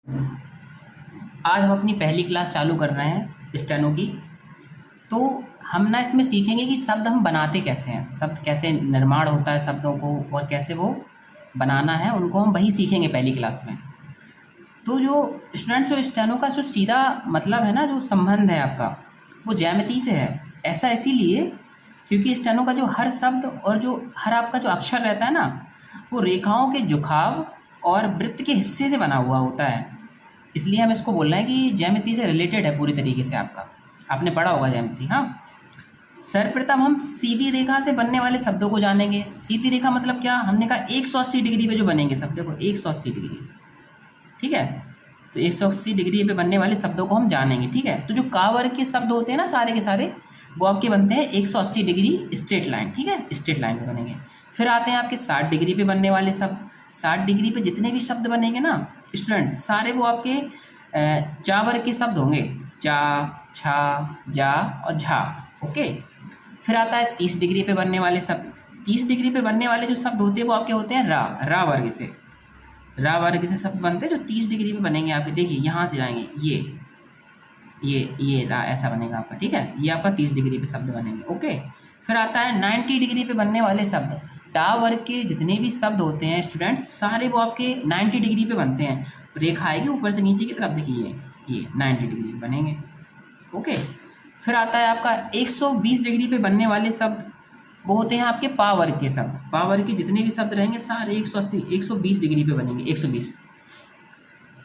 आज हम अपनी पहली क्लास चालू कर रहे हैं स्टेनो की। तो हम ना इसमें सीखेंगे कि शब्द हम बनाते कैसे हैं, शब्द कैसे निर्माण होता है शब्दों को, और कैसे वो बनाना है उनको हम वही सीखेंगे पहली क्लास में। तो जो स्टूडेंट्स, जो स्टेनो का जो सीधा मतलब है ना, जो संबंध है आपका, वो ज्यामिति से है। ऐसा इसीलिए क्योंकि स्टेनो का जो हर शब्द और जो हर आपका जो अक्षर रहता है ना, वो रेखाओं के झुकाव और वृत्त के हिस्से से बना हुआ होता है। इसलिए हम इसको बोल रहे हैं कि ज्यामिति से रिलेटेड है पूरी तरीके से। आपका आपने पढ़ा होगा ज्यामिति, हाँ। सर्वप्रथम हम सीधी रेखा से बनने वाले शब्दों को जानेंगे। सीधी रेखा मतलब क्या, हमने कहा 180 डिग्री पे जो बनेंगे शब्द, देखो 180 डिग्री, ठीक है। तो 180 डिग्री पे बनने वाले शब्दों को हम जानेंगे, ठीक है। तो जो का वर्ग के शब्द होते हैं ना सारे के सारे, वो आपके बनते हैं 180 डिग्री स्ट्रेट लाइन, ठीक है, स्ट्रेट लाइन पे बनेंगे। फिर आते हैं आपके 60 डिग्री पे बनने वाले शब्द। 60 डिग्री पे जितने भी शब्द बनेंगे ना स्टूडेंट, सारे वो आपके चा वर्ग के शब्द होंगे। चा, छा, जा और झा, ओके। फिर आता है 30 डिग्री पे बनने वाले शब्द। 30 डिग्री पे बनने वाले जो शब्द होते हैं वो आपके होते हैं रा वर्ग से। रा वर्ग से शब्द बनते हैं जो 30 डिग्री पे बनेंगे आपके। देखिए यहाँ से जाएंगे, ये रा ऐसा बनेगा आपका, ठीक है। ये आपका 30 डिग्री पे शब्द बनेंगे, ओके। फिर आता है 90 डिग्री पे बनने वाले शब्द। टा वर्ग के जितने भी शब्द होते हैं स्टूडेंट, सारे वो आपके 90 डिग्री पे बनते हैं। रेखा आएगी ऊपर से नीचे की तरफ, देखिए ये 90 डिग्री पे बनेंगे, ओके। फिर आता है आपका 120 डिग्री पे बनने वाले शब्द, वो होते हैं आपके पा वर्ग के शब्द। पा वर्ग के जितने भी शब्द रहेंगे सारे 180 120 डिग्री पे बनेंगे, 120।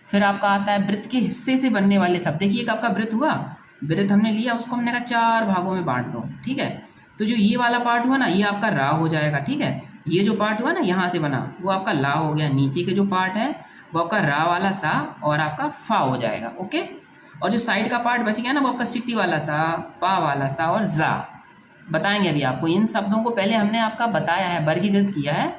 फिर आपका आता है वृत्त के हिस्से से बनने वाले शब्द। देखिए एक आपका वृत्त हुआ, वृत्त हमने लिया, उसको हमने कहा 4 भागों में बांट दो, ठीक है। तो जो ये वाला पार्ट हुआ ना, ये आपका रा हो जाएगा, ठीक है। ये जो पार्ट हुआ ना यहाँ से बना, वो आपका ला हो गया। नीचे के जो पार्ट है वो आपका रा वाला सा और आपका फा हो जाएगा, ओके। और जो साइड का पार्ट बच गया ना, वो आपका सिटी वाला सा, पा वाला सा और जा। बताएंगे अभी आपको इन शब्दों को। पहले हमने आपका बताया है, वर्गीकृत किया है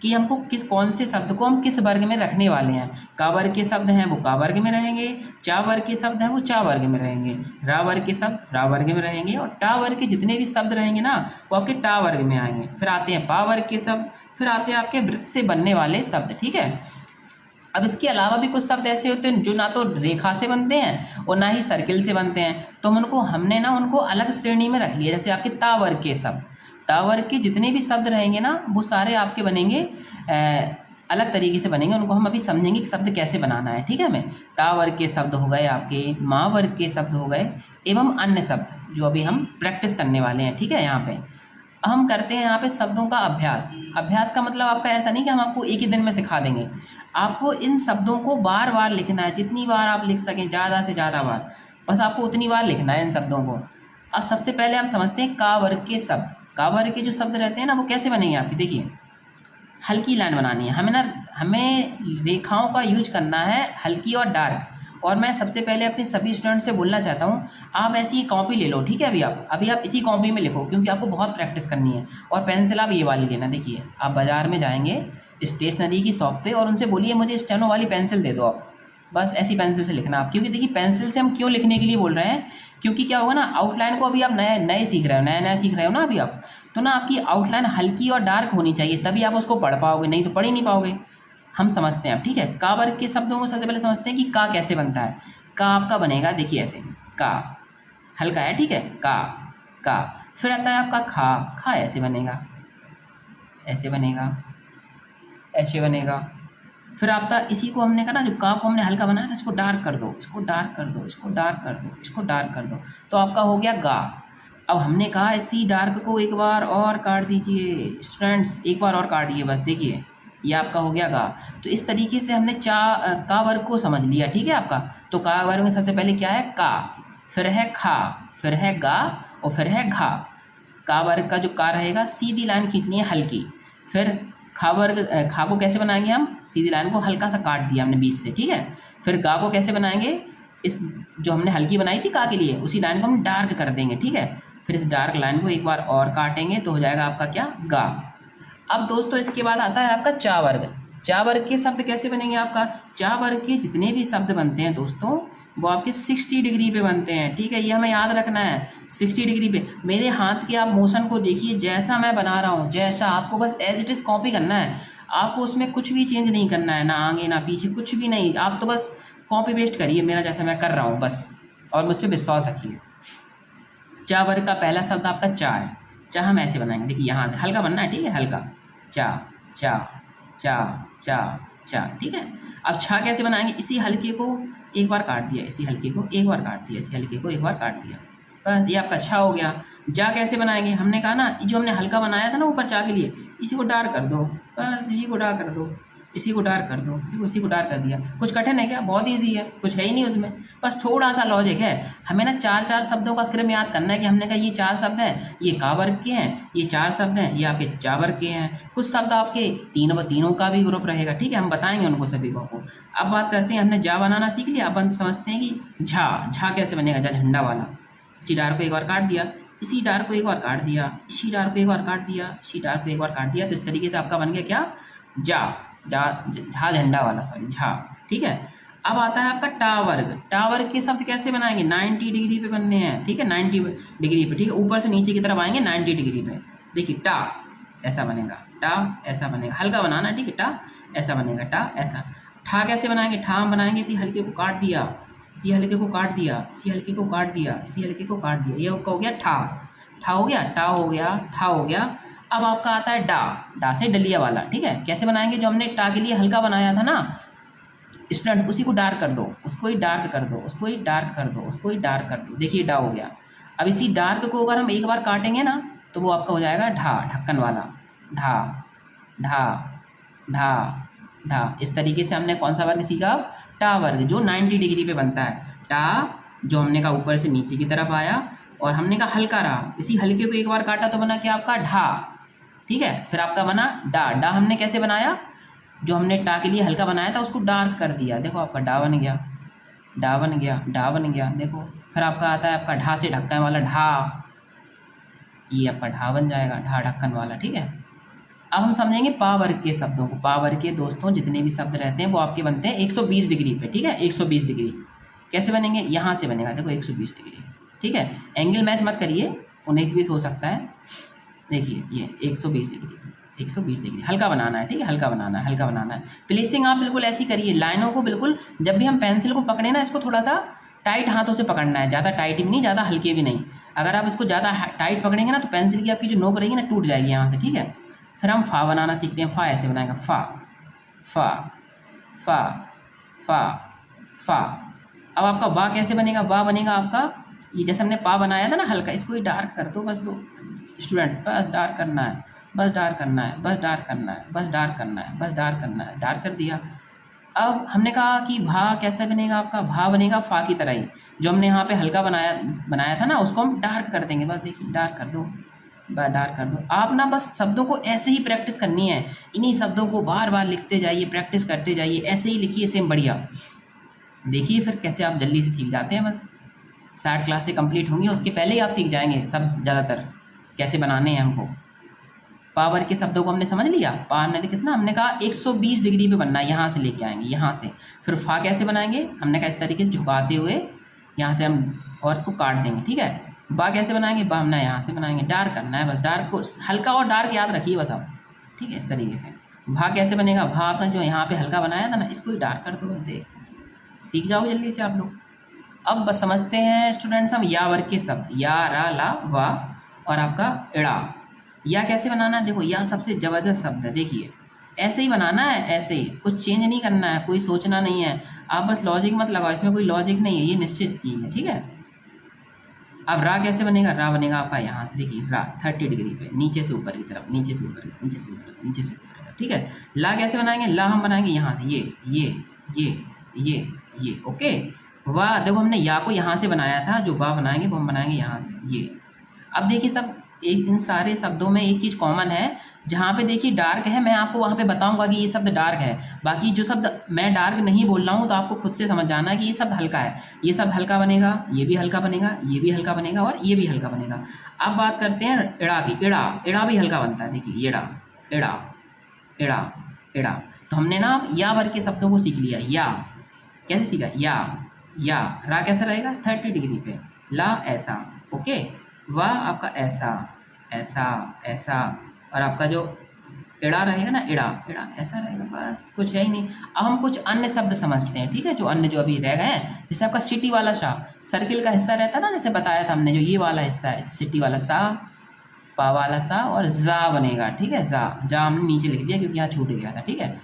कि हमको कौन से शब्द को हम किस वर्ग में रखने वाले हैं। का वर्ग के शब्द हैं वो का वर्ग में रहेंगे, चा वर्ग के शब्द हैं वो चा वर्ग में रहेंगे, रा वर्ग के शब्द रा वर्ग में रहेंगे, और टा वर्ग के जितने भी शब्द रहेंगे ना, वो आपके टा वर्ग में आएंगे। फिर आते हैं पा वर्ग के शब्द, फिर आते हैं आपके वृत्त से बनने वाले शब्द, ठीक है। अब इसके अलावा भी कुछ शब्द ऐसे होते हैं जो ना तो रेखा से बनते हैं और ना ही सर्किल से बनते हैं, तो हमने ना उनको अलग श्रेणी में रख लिया। जैसे आपके ता वर्ग के शब्द, ता वर्ग के जितने भी शब्द रहेंगे ना, वो सारे आपके बनेंगे अलग तरीके से बनेंगे। उनको हम अभी समझेंगे कि शब्द कैसे बनाना है, ठीक है। हमें ता वर्ग के शब्द हो गए, आपके माँ वर्ग के शब्द हो गए, एवं अन्य शब्द जो अभी हम प्रैक्टिस करने वाले हैं, ठीक है। यहाँ पे हम करते हैं यहाँ पे शब्दों का अभ्यास। अभ्यास का मतलब आपका ऐसा नहीं कि हम आपको एक ही दिन में सिखा देंगे। आपको इन शब्दों को बार बार लिखना है, जितनी बार आप लिख सकें, ज़्यादा से ज़्यादा बार, बस आपको उतनी बार लिखना है इन शब्दों को। अब सबसे पहले हम समझते हैं का वर्ग के शब्द। का वर्ग के जो शब्द रहते हैं ना, वो कैसे बनेंगे आपकी। देखिए हल्की लाइन बनानी है हमें रेखाओं का यूज करना है, हल्की और डार्क। और मैं सबसे पहले अपने सभी स्टूडेंट से बोलना चाहता हूँ, आप ऐसी कॉपी ले लो, ठीक है। अभी आप इसी कॉपी में लिखो, क्योंकि आपको बहुत प्रैक्टिस करनी है। और पेंसिल आप ये वाली लेना। देखिए आप बाज़ार में जाएंगे स्टेशनरी की शॉप पे और उनसे बोलिए मुझे स्टेनो वाली पेंसिल दे दो आप। बस ऐसी पेंसिल से लिखना आप। क्योंकि देखिए पेंसिल से हम क्यों लिखने के लिए बोल रहे हैं, क्योंकि क्या होगा ना, आउटलाइन को अभी आप नए सीख रहे हो, नया सीख रहे हो ना अभी आप, तो ना आपकी आउटलाइन हल्की और डार्क होनी चाहिए, तभी आप उसको पढ़ पाओगे, नहीं तो पढ़ ही नहीं पाओगे। हम समझते हैं अब, ठीक है। का वर्ग के शब्दों को सबसे पहले समझते हैं कि का कैसे बनता है। का आपका बनेगा, देखिए ऐसे, का हल्का है, ठीक है, का। फिर आता है आपका खा ऐसे बनेगा, ऐसे बनेगा, ऐसे बनेगा। फिर आपका इसी को हमने कहा ना, जो का को हमने हल्का बनाया था, इसको डार्क कर दो, इसको डार्क कर दो, इसको डार्क कर दो, इसको डार्क कर दो, तो आपका हो गया गा। अब हमने कहा इसी डार्क को एक बार और काट दीजिए स्टूडेंट्स, एक बार और काटिए, बस देखिए ये आपका हो गया गा। तो इस तरीके से हमने का वर्ग को समझ लिया, ठीक है आपका। तो का वर्ग में सबसे पहले क्या है, का, फिर है खा, फिर है गा और फिर है घा। का वर्ग का जो का रहेगा, सीधी लाइन खींचनी है हल्की। फिर खा वर्ग, खा को कैसे बनाएंगे हम, सीधी लाइन को हल्का सा काट दिया हमने बीच से, ठीक है। फिर गा को कैसे बनाएंगे, इस जो हमने हल्की बनाई थी का के लिए, उसी लाइन को हम डार्क कर देंगे, ठीक है। फिर इस डार्क लाइन को एक बार और काटेंगे तो हो जाएगा आपका क्या, गा। अब दोस्तों इसके बाद आता है आपका चा वर्ग। चा वर्ग के शब्द कैसे बनेंगे आपका, चा वर्ग के जितने भी शब्द बनते हैं दोस्तों, वो आपके 60 डिग्री पे बनते हैं, ठीक है। ये हमें याद रखना है, 60 डिग्री पे। मेरे हाथ के आप मोशन को देखिए, जैसा मैं बना रहा हूँ, जैसा आपको बस एज इट इज़ कॉपी करना है। आपको उसमें कुछ भी चेंज नहीं करना है, ना आगे ना पीछे, कुछ भी नहीं। आप तो बस कॉपी पेस्ट करिए मेरा जैसे मैं कर रहा हूँ बस, और मुझ पर विश्वास रखिए। चा वर्ग का पहला शब्द आपका चा है। चा हम ऐसे बनाएंगे, देखिए यहाँ से हल्का बनना है, ठीक है, हल्का चा चा चा चा चा, ठीक है। अब छा कैसे बनाएंगे, इसी हल्के को एक बार काट दिया, इसी हल्के को एक बार काट दिया, इसी हल्के को एक बार काट दिया, बस ये आपका छा हो गया। जा कैसे बनाएंगे, हमने कहा ना जो हमने हल्का बनाया था ना ऊपर चा के लिए, इसी को डार्क कर दो, बस इसी को डार्क कर दो, इसी को डार्क कर दो, देखो इसी को डार्क कर दिया। कुछ कठिन है क्या, बहुत ईजी है, कुछ है ही नहीं उसमें, बस थोड़ा सा लॉजिक है। हमें ना चार चार शब्दों का क्रम याद करना है कि हमने कहा ये चार शब्द हैं, ये का वर्ग के हैं, ये चार शब्द हैं, ये आपके चा वर्ग के हैं। कुछ शब्द आपके तीनों का भी ग्रुप रहेगा, ठीक है, हम बताएंगे उनको सभी को। अब बात करते हैं, हमने जा बनाना सीख लिया, अब हम समझते हैं कि झा। झा कैसे बनेगा, जा झंडा वाला, इसी डार को एक बार काट दिया, इसी डार को एक बार काट दिया, इसी डार को एक बार काट दिया, इसी डार को एक बार काट दिया, तो इस तरीके से आपका बन गया क्या, जा झा झंडा वाला, सॉरी झा, ठीक है। अब आता है आपका टा वर्ग। टा वर्ग के शब्द कैसे बनाएंगे, 90 डिग्री पे बनने हैं, ठीक है, 90 डिग्री पे, ठीक है, ऊपर से नीचे की तरफ आएंगे 90 डिग्री पे। देखिए टा ऐसा बनेगा, टा ऐसा बनेगा, हल्का बनाना, ठीक है, टा ऐसा बनेगा, टा ऐसा। ठा कैसे बनाएंगे, ठा हम बनाएंगे इसी हल्के को काट दिया, इसी हल्के को काट दिया, इसी हल्के को काट दिया, इसी हल्के को काट दिया, ये हो गया ठा। ठा हो गया, टा हो गया, ठा हो गया। अब आपका आता है डा। डा से डलिया वाला, ठीक है, कैसे बनाएंगे, जो हमने टा के लिए हल्का बनाया था ना स्टूडेंट, उसी को डार्क कर दो, उसको ही डार्क कर दो, उसको ही डार्क कर दो, उसको ही डार्क कर दो, देखिए डा हो गया। अब इसी डार्क को अगर हम एक बार काटेंगे ना तो वो आपका हो जाएगा ढा, ढक्कन वाला, ढा ढा ढा ढा। इस तरीके से हमने कौन सा वर्ग सीखा, टा वर्ग, जो 90 डिग्री पे बनता है। टा जो हमने कहा ऊपर से नीचे की तरफ आया, और हमने कहा हल्का रहा, इसी हल्के को एक बार काटा तो बना क्या आपका ढा, ठीक है। फिर आपका बना डा। डा हमने कैसे बनाया, जो हमने टा के लिए हल्का बनाया था उसको डार्क कर दिया, देखो आपका डा बन गया, डा बन गया, डा बन गया, देखो। फिर आपका आता है आपका ढा से ढक्कन वाला, ढा, ये आपका ढा बन जाएगा, ढा ढक्कन वाला, ठीक है। अब हम समझेंगे पा वर्ग के शब्दों को। पा वर्ग के दोस्तों जितने भी शब्द रहते हैं वो आपके बनते हैं 120 डिग्री पे, ठीक है, 120 डिग्री। कैसे बनेंगे, यहाँ से बनेगा, देखो 120 डिग्री, ठीक है। एंगल मैच मत करिए, 19-20 हो सकता है, देखिए ये 120 डिग्री, 120 डिग्री हल्का बनाना है, ठीक है, हल्का बनाना है, हल्का बनाना है। प्लेसिंग आप बिल्कुल ऐसी करिए, लाइनों को बिल्कुल, जब भी हम पेंसिल को पकड़े ना इसको थोड़ा सा टाइट हाथों से पकड़ना है, ज़्यादा टाइट भी नहीं, ज़्यादा हल्के भी नहीं। अगर आप इसको ज़्यादा टाइट पकड़ेंगे ना तो पेंसिल की आपकी जो नोक रहेगी ना टूट जाएगी यहाँ से, ठीक है। फिर हम फा बनाना सीखते हैं। फा ऐसे बनाएगा, फा फा फा फा फा। अब आपका वा कैसे बनेगा, वा बनेगा आपका ये जैसे हमने पा बनाया था ना हल्का, इसको ही डार्क कर दो, बस दो स्टूडेंट्स, बस डार्क करना है, बस डार्क करना है, बस डार्क करना है, बस डार्क करना है, बस डार्क करना है, डार्क कर दिया। अब हमने कहा कि भा कैसे बनेगा आपका, भा बनेगा फा की तरह ही, जो हमने यहाँ पे हल्का बनाया था ना उसको हम डार्क कर देंगे, बस देखिए डार्क कर दो, डार्क कर दो। आप ना बस शब्दों को ऐसे ही प्रैक्टिस करनी है, इन्हीं शब्दों को बार बार लिखते जाइए, प्रैक्टिस करते जाइए, ऐसे ही लिखिए सेम बढ़िया। देखिए फिर कैसे आप जल्दी से सीख जाते हैं, बस 60 क्लासें कंप्लीट होंगी उसके पहले ही आप सीख जाएंगे सब, ज़्यादातर कैसे बनाने हैं हमको। पावर के शब्दों को हमने समझ लिया, पा हमने कितना, हमने कहा 120 डिग्री पे बनना है, यहाँ से लेके आएंगे, यहाँ से। फिर फा कैसे बनाएंगे, हमने कहा इस तरीके से झुकाते हुए यहाँ से हम और इसको काट देंगे, ठीक है। बा कैसे बनाएंगे, बा हमने यहाँ से बनाएंगे, डार्क करना है, बस डार्क को हल्का और डार्क याद रखिए बस आप, ठीक है, इस तरीके से। भा कैसे बनेगा, भा आपने जो यहाँ पे हल्का बनाया था ना इसको ही डार्क कर दो, बस देख सीख जाओगे जल्दी से आप लोग। अब बस समझते हैं स्टूडेंट्स हम या वर्ग के शब्द, या, रा, ला, वा और आपका इड़ा। या कैसे बनाना है, देखो या सबसे जबरदस्त शब्द है, देखिए ऐसे ही बनाना है, ऐसे ही, कुछ चेंज नहीं करना है, कोई सोचना नहीं है, आप बस लॉजिक मत लगाओ, इसमें कोई लॉजिक नहीं है, ये निश्चित चीज़ है, ठीक है। अब रा कैसे बनेगा, रा बनेगा आपका यहाँ से, देखिए रा 30 डिग्री पे, नीचे से ऊपर की तरफ, नीचे से ऊपर की तरफ, नीचे से ऊपर, नीचे से ऊपर की तरफ, ठीक है। ला कैसे बनाएंगे, ला हम बनाएंगे यहाँ से, ये, ओके। वाह देखो हमने या को यहाँ से बनाया था, जो वाह बनाएंगे वो हम बनाएंगे यहाँ से, ये। अब देखिए सब एक, इन सारे शब्दों में एक चीज़ कॉमन है, जहाँ पे देखिए डार्क है मैं आपको वहाँ पे बताऊंगा कि ये शब्द डार्क है, बाकी जो शब्द मैं डार्क नहीं बोल रहा हूँ तो आपको खुद से समझ जाना है कि ये शब्द हल्का है, ये शब्द हल्का बनेगा, ये भी हल्का बनेगा, ये भी हल्का बनेगा और ये भी हल्का बनेगा। अब बात करते हैं इड़ा की, इड़ा, इड़ा भी हल्का बनता है, देखिए इड़ा, इड़ा, इड़ा, इड़ा। तो हमने ना या वर्ग के शब्दों को सीख लिया। या कैसे सीखा, या, रा कैसा रहेगा 30 डिग्री पे, ला ऐसा, ओके, वाह आपका ऐसा, ऐसा, ऐसा, और आपका जो इड़ा रहेगा ना, इड़ा इड़ा ऐसा रहेगा, बस कुछ है ही नहीं। अब हम कुछ अन्य शब्द समझते हैं, ठीक है, जो अन्य जो अभी रह गए हैं। जैसे आपका सिटी वाला सा, सर्किल का हिस्सा रहता है ना, जैसे बताया था हमने, जो ये वाला हिस्सा है, सिटी वाला सा, पा वाला सा और जा बनेगा, ठीक है, जा हमने नीचे लिख दिया क्योंकि यहाँ छूट गया था, ठीक है।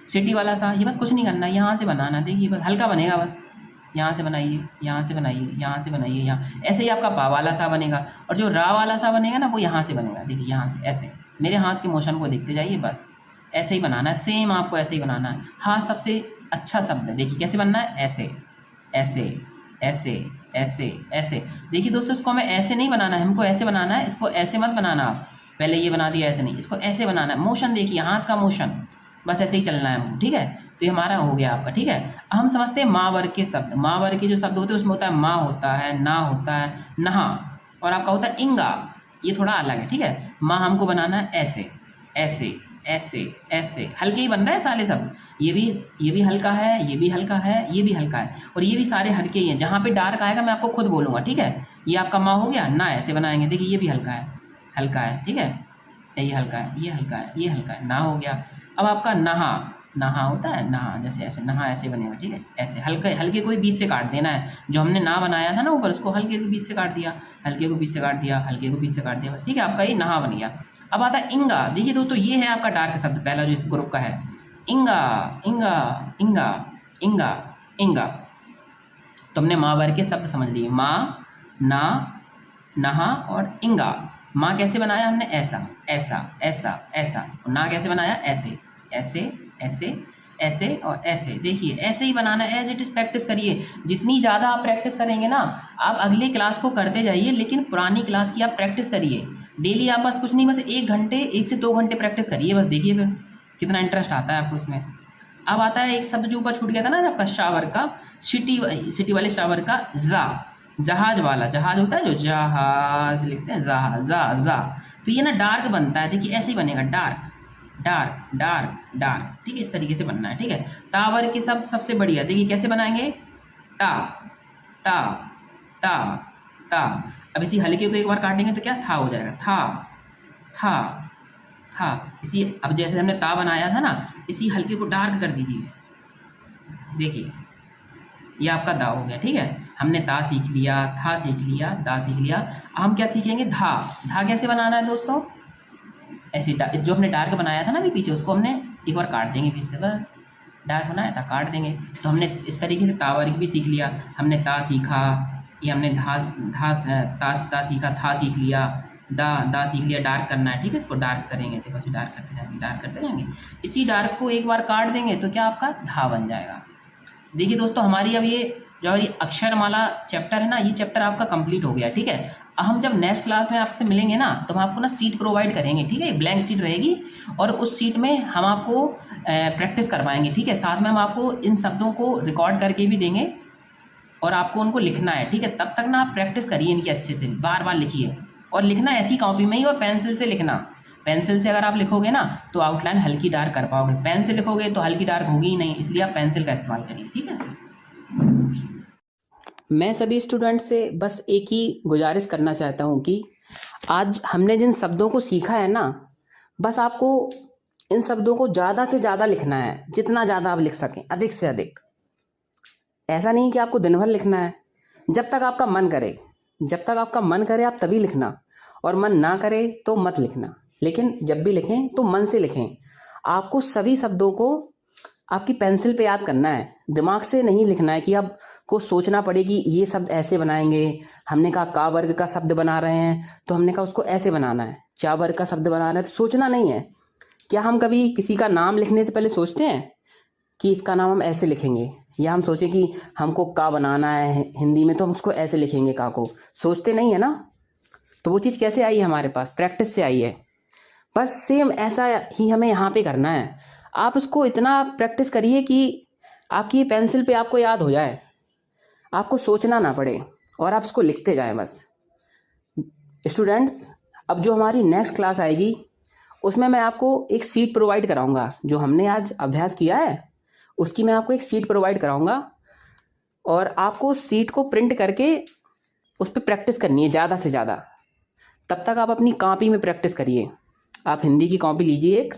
सिटी वाला सा, ये बस कुछ नहीं करना, यहाँ से बनाना, देखिए बस हल्का बनेगा, बस यहाँ से बनाइए, यहाँ से बनाइए, यहाँ से बनाइए, यहाँ ऐसे ही आपका पा वाला सा बनेगा। और जो रा वाला सा बनेगा ना, वो यहाँ से बनेगा, देखिए यहाँ से ऐसे, मेरे हाथ के मोशन को देखते जाइए, बस ऐसे ही बनाना है, सेम आपको ऐसे ही बनाना है। हाथ सबसे अच्छा शब्द है, देखिए कैसे बनना है, ऐसे ऐसे ऐसे ऐसे ऐसे। देखिए दोस्तों, इसको हमें ऐसे नहीं बनाना है, हमको ऐसे बनाना है, इसको ऐसे मत बनाना आप, पहले ये बना दिया ऐसे नहीं, इसको ऐसे बनाना है। मोशन देखिए, हाथ का मोशन, बस ऐसे ही चलना है हमको, ठीक है। तो ये हमारा हो गया आपका, ठीक है। हम समझते हैं माँ वर्ग के शब्द। माँ वर्ग के जो शब्द होते हैं उसमें होता है माँ, होता है ना, होता है नहा, और आपका होता है इंगा, ये थोड़ा अलग है, ठीक है। माँ हमको बनाना है ऐसे ऐसे ऐसे ऐसे, हल्के ही बन रहा है सारे शब्द, ये भी हल्का है, ये भी हल्का है, ये भी हल्का है, और ये भी सारे हल्के ही हैं। जहाँ पे डार्क आएगा मैं आपको खुद बोलूँगा, ठीक है। ये आपका माँ हो गया ना, ऐसे बनाएंगे, देखिए ये भी हल्का है, हल्का है, ठीक है, ये हल्का है, ये हल्का है, ये हल्का है, ना हो गया। अब आपका नहा, नहा होता है नहा, जैसे ऐसे नहा ऐसे बनेगा, ठीक है, ऐसे हल्के हल्के को भी बीच से काट देना है। जो हमने ना बनाया था ना ऊपर, उसको हल्के को बीच से काट दिया, हल्के को बीच से काट दिया, हल्के को बीच से काट दिया, बस, ठीक है, आपका ये नहा बन गया। अब आता है इंगा। देखिए दोस्तों, ये है आपका डार्क शब्द पहला जो इस ग्रुप का है, इंगा इंगा इंगा इंगा इंगा। तो हमने माँ वर्ग के शब्द समझ लिए, माँ, ना, नहा और इंगा। माँ कैसे बनाया हमने, ऐसा ऐसा ऐसा ऐसा, और ना कैसे बनाया, ऐसे ऐसे ऐसे ऐसे और ऐसे। देखिए ऐसे ही बनाना है, एज इट इज प्रैक्टिस करिए। जितनी ज़्यादा आप प्रैक्टिस करेंगे ना, आप अगले क्लास को करते जाइए, लेकिन पुरानी क्लास की आप प्रैक्टिस करिए डेली। आप बस कुछ नहीं, बस 1 से 2 घंटे प्रैक्टिस करिए, बस देखिए फिर कितना इंटरेस्ट आता है आपको इसमें। अब आता है एक शब्द जो ऊपर छूट गया था ना आपका, शावर का, सिटी वाले शावर का, जा, जहाज वाला, जहाज होता है जो, जहाज लिखते हैं, जहा जा जा। तो ये ना डार्क बनता है, देखिए ऐसे ही बनेगा, डार्क डार्क डार्क डार्क, ठीक है, इस तरीके से बनना है, ठीक है। तावर के शब्द सबसे बढ़िया, देखिए कैसे बनाएंगे, ता ता ता ता। अब इसी हल्के को एक बार काटेंगे तो क्या, था हो जाएगा, था था था। इसी, अब जैसे हमने ता बनाया था ना, इसी हल्के को डार्क कर दीजिए, देखिए ये आपका दा हो गया, ठीक है। हमने ता सीख लिया, था सीख लिया, दा सीख लिया। अब हम क्या सीखेंगे, धा। धा कैसे बनाना है दोस्तों, ऐसे जो हमने डार्क बनाया था ना अभी पीछे, उसको हमने एक बार काट देंगे पीछे से, बस डार्क बनाया था काट देंगे। तो हमने इस तरीके से ता वर्ग भी सीख लिया, हमने ता सीखा, ये हमने धा धा ता सीखा, था सीख लिया, दा सीख लिया, डार्क करना है, ठीक है। इसको डार्क करेंगे, देखो ऐसे डार्क करते जाएंगे, डार्क करते जाएंगे। इसी डार्क को एक बार काट देंगे तो क्या आपका धा बन जाएगा। देखिए दोस्तों, हमारी अब ये जो ये अक्षरमाला चैप्टर है ना, ये चैप्टर आपका कंप्लीट हो गया, ठीक है। अब हम जब नेक्स्ट क्लास में आपसे मिलेंगे ना, तो हम आपको ना सीट प्रोवाइड करेंगे, ठीक है, एक ब्लैंक सीट रहेगी, और उस सीट में हम आपको प्रैक्टिस करवाएंगे, ठीक है। साथ में हम आपको इन शब्दों को रिकॉर्ड करके भी देंगे, और आपको उनको लिखना है, ठीक है। तब तक ना आप प्रैक्टिस करिए इनकी अच्छे से, बार बार लिखिए, और लिखना ऐसी कॉपी में ही, और पेंसिल से लिखना। पेंसिल से अगर आप लिखोगे ना तो आउटलाइन हल्की डार्क कर पाओगे, पेन से लिखोगे तो हल्की डार्क होगी ही नहीं, इसलिए आप पेंसिल का इस्तेमाल करिए, ठीक है। मैं सभी स्टूडेंट से बस एक ही गुजारिश करना चाहता हूँ कि आज हमने जिन शब्दों को सीखा है ना, बस आपको इन शब्दों को ज़्यादा से ज़्यादा लिखना है, जितना ज़्यादा आप लिख सकें, अधिक से अधिक। ऐसा नहीं कि आपको दिन भर लिखना है, जब तक आपका मन करे, जब तक आपका मन करे आप तभी लिखना, और मन ना करे तो मत लिखना। लेकिन जब भी लिखें तो मन से लिखें। आपको सभी शब्दों को आपकी पेंसिल पे याद करना है, दिमाग से नहीं लिखना है कि आपको सोचना पड़े कि ये शब्द ऐसे बनाएंगे। हमने कहा का वर्ग का शब्द बना रहे हैं तो हमने कहा उसको ऐसे बनाना है, चा वर्ग का शब्द बना रहे हैं तो सोचना नहीं है। क्या हम कभी किसी का नाम लिखने से पहले सोचते हैं कि इसका नाम हम ऐसे लिखेंगे, या हम सोचें कि हमको का बनाना है हिंदी में तो हम उसको ऐसे लिखेंगे, का को सोचते नहीं है ना। तो वो चीज़ कैसे आई है हमारे पास, प्रैक्टिस से आई है। बस सेम ऐसा ही हमें यहाँ पे करना है। आप इसको इतना प्रैक्टिस करिए कि आपकी पेंसिल पे आपको याद हो जाए, आपको सोचना ना पड़े, और आप इसको लिखते जाएं बस। स्टूडेंट्स, अब जो हमारी नेक्स्ट क्लास आएगी उसमें मैं आपको एक सीट प्रोवाइड कराऊंगा। जो हमने आज अभ्यास किया है उसकी मैं आपको एक सीट प्रोवाइड कराऊंगा, और आपको उस सीट को प्रिंट करके उस पर प्रैक्टिस करनी है ज़्यादा से ज़्यादा। तब तक आप अपनी कॉपी में प्रैक्टिस करिए। आप हिंदी की कॉपी लीजिए एक,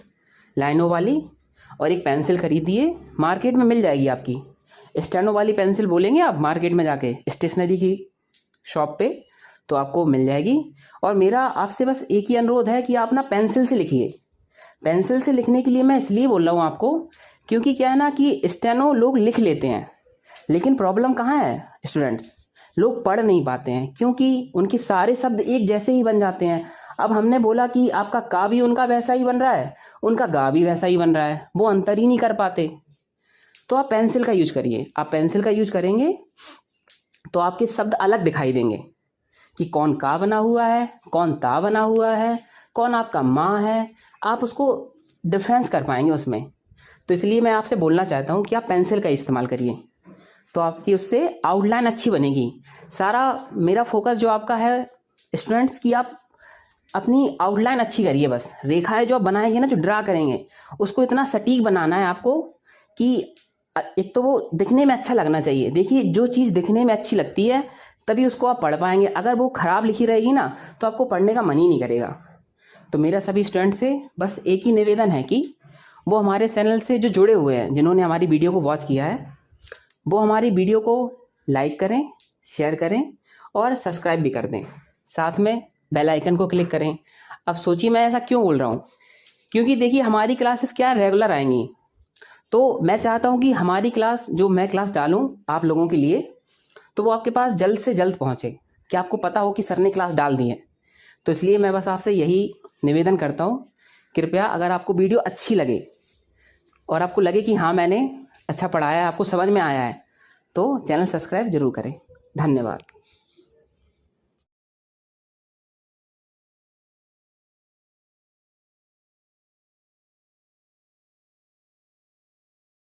लाइनों वाली और एक पेंसिल खरीदिए, मार्केट में मिल जाएगी आपकी। स्टेनो वाली पेंसिल बोलेंगे आप मार्केट में जाके स्टेशनरी की शॉप पे, तो आपको मिल जाएगी। और मेरा आपसे बस एक ही अनुरोध है कि आप ना पेंसिल से लिखिए। पेंसिल से लिखने के लिए मैं इसलिए बोल रहा हूँ आपको, क्योंकि क्या है ना कि स्टेनो लोग लिख लेते हैं, लेकिन प्रॉब्लम कहाँ है स्टूडेंट्स, लोग पढ़ नहीं पाते हैं, क्योंकि उनके सारे शब्द एक जैसे ही बन जाते हैं। अब हमने बोला कि आपका का भी उनका वैसा ही बन रहा है, उनका गा भी वैसा ही बन रहा है, वो अंतर ही नहीं कर पाते। तो आप पेंसिल का यूज करिए। आप पेंसिल का यूज करेंगे तो आपके शब्द अलग दिखाई देंगे कि कौन का बना हुआ है, कौन ता बना हुआ है, कौन आपका माँ है, आप उसको डिफरेंस कर पाएंगे उसमें। तो इसलिए मैं आपसे बोलना चाहता हूँ कि आप पेंसिल का इस्तेमाल करिए, तो आपकी उससे आउटलाइन अच्छी बनेगी। सारा मेरा फोकस जो आपका है स्टूडेंट्स की, आप अपनी आउटलाइन अच्छी करिए। बस रेखाएं जो आप बनाएंगे ना, जो ड्रा करेंगे, उसको इतना सटीक बनाना है आपको कि एक तो वो दिखने में अच्छा लगना चाहिए। देखिए, जो चीज़ दिखने में अच्छी लगती है तभी उसको आप पढ़ पाएंगे। अगर वो खराब लिखी रहेगी ना तो आपको पढ़ने का मन ही नहीं करेगा। तो मेरा सभी स्टूडेंट से बस एक ही निवेदन है कि वो हमारे चैनल से जो जुड़े हुए हैं, जिन्होंने हमारी वीडियो को वॉच किया है, वो हमारी वीडियो को लाइक करें, शेयर करें और सब्सक्राइब भी कर दें। साथ में बेल आइकन को क्लिक करें। अब सोचिए मैं ऐसा क्यों बोल रहा हूँ, क्योंकि देखिए हमारी क्लासेस क्या रेगुलर आएंगी, तो मैं चाहता हूँ कि हमारी क्लास, जो मैं क्लास डालूँ आप लोगों के लिए, तो वो आपके पास जल्द से जल्द पहुँचे, कि आपको पता हो कि सर ने क्लास डाल दी है। तो इसलिए मैं बस आपसे यही निवेदन करता हूँ, कृपया अगर आपको वीडियो अच्छी लगे और आपको लगे कि हाँ मैंने अच्छा पढ़ाया है, आपको समझ में आया है, तो चैनल सब्सक्राइब जरूर करें। धन्यवाद।